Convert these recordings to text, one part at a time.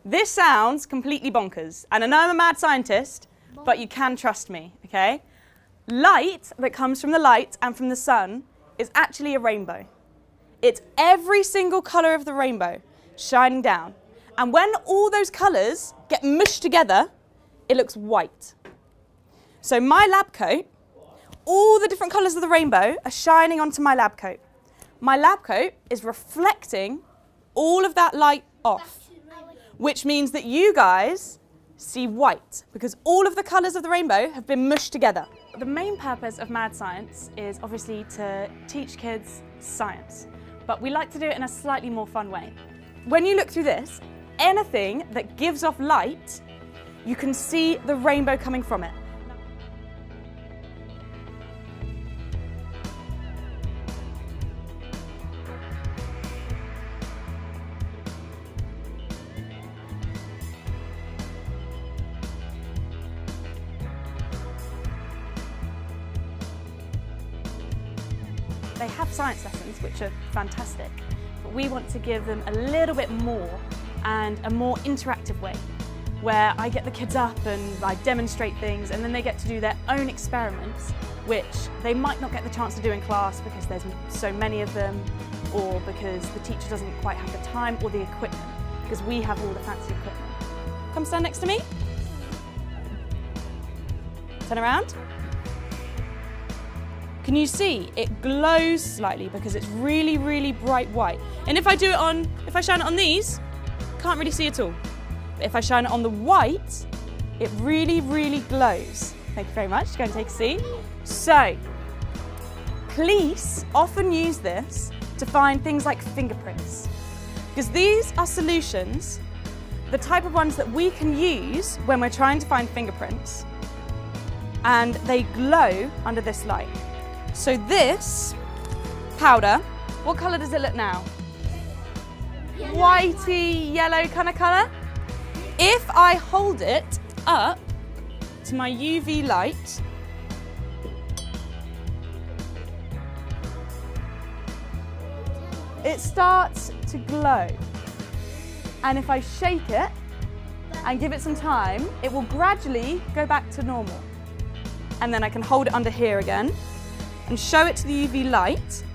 This sounds completely bonkers, and I know I'm a mad scientist, but you can trust me, okay? Light that comes from the light and from the sun is actually a rainbow. It's every single colour of the rainbow shining down. And when all those colours get mushed together, it looks white. So my lab coat, all the different colours of the rainbow are shining onto my lab coat. My lab coat is reflecting all of that light off, which means that you guys see white because all of the colours of the rainbow have been mushed together. The main purpose of Mad Science is obviously to teach kids science, but we like to do it in a slightly more fun way. When you look through this, anything that gives off light, you can see the rainbow coming from it. They have science lessons, which are fantastic, but we want to give them a little bit more and a more interactive way, where I get the kids up and I demonstrate things, and then they get to do their own experiments, which they might not get the chance to do in class because there's so many of them, or because the teacher doesn't quite have the time or the equipment, because we have all the fancy equipment. Come stand next to me. Turn around. Can you see it glows slightly because it's really, really bright white? And if I shine it on these, can't really see at all. But if I shine it on the white, it really, really glows. Thank you very much. Go and take a seat. So, police often use this to find things like fingerprints, because these are solutions, the type of ones that we can use when we're trying to find fingerprints, and they glow under this light. So this powder, what colour does it look now? Whitey, yellow kind of colour. If I hold it up to my UV light, it starts to glow. And if I shake it and give it some time, it will gradually go back to normal. And then I can hold it under here again and show it to the UV light,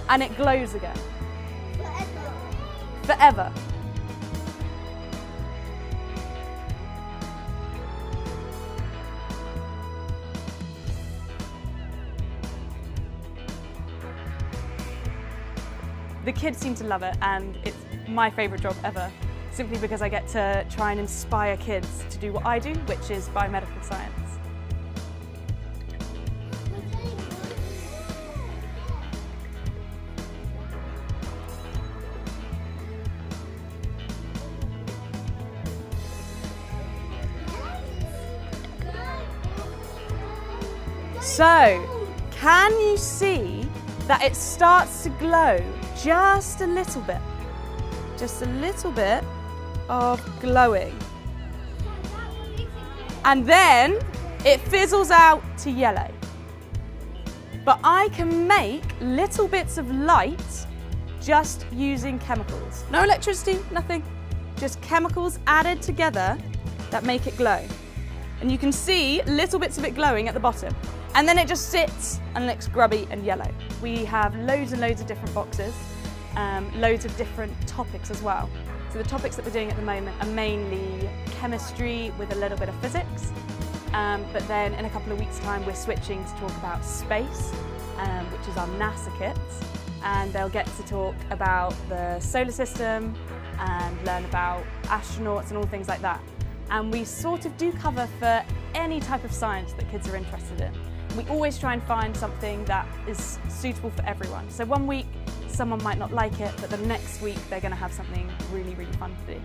and it glows again. Forever. The kids seem to love it, and it's my favourite job ever, simply because I get to try and inspire kids to do what I do, which is biomedical science. So, can you see that it starts to glow just a little bit? Just a little bit of glowing. And then it fizzles out to yellow. But I can make little bits of light just using chemicals. No electricity, nothing. Just chemicals added together that make it glow. And you can see little bits of it glowing at the bottom. And then it just sits and looks grubby and yellow. We have loads and loads of different boxes, loads of different topics as well. So the topics that we're doing at the moment are mainly chemistry with a little bit of physics. But then in a couple of weeks' time, we're switching to talk about space, which is our NASA kits. And they'll get to talk about the solar system and learn about astronauts and all things like that. And we sort of do cover for any type of science that kids are interested in. We always try and find something that is suitable for everyone. So one week, someone might not like it, but the next week, they're going to have something really, really fun to do.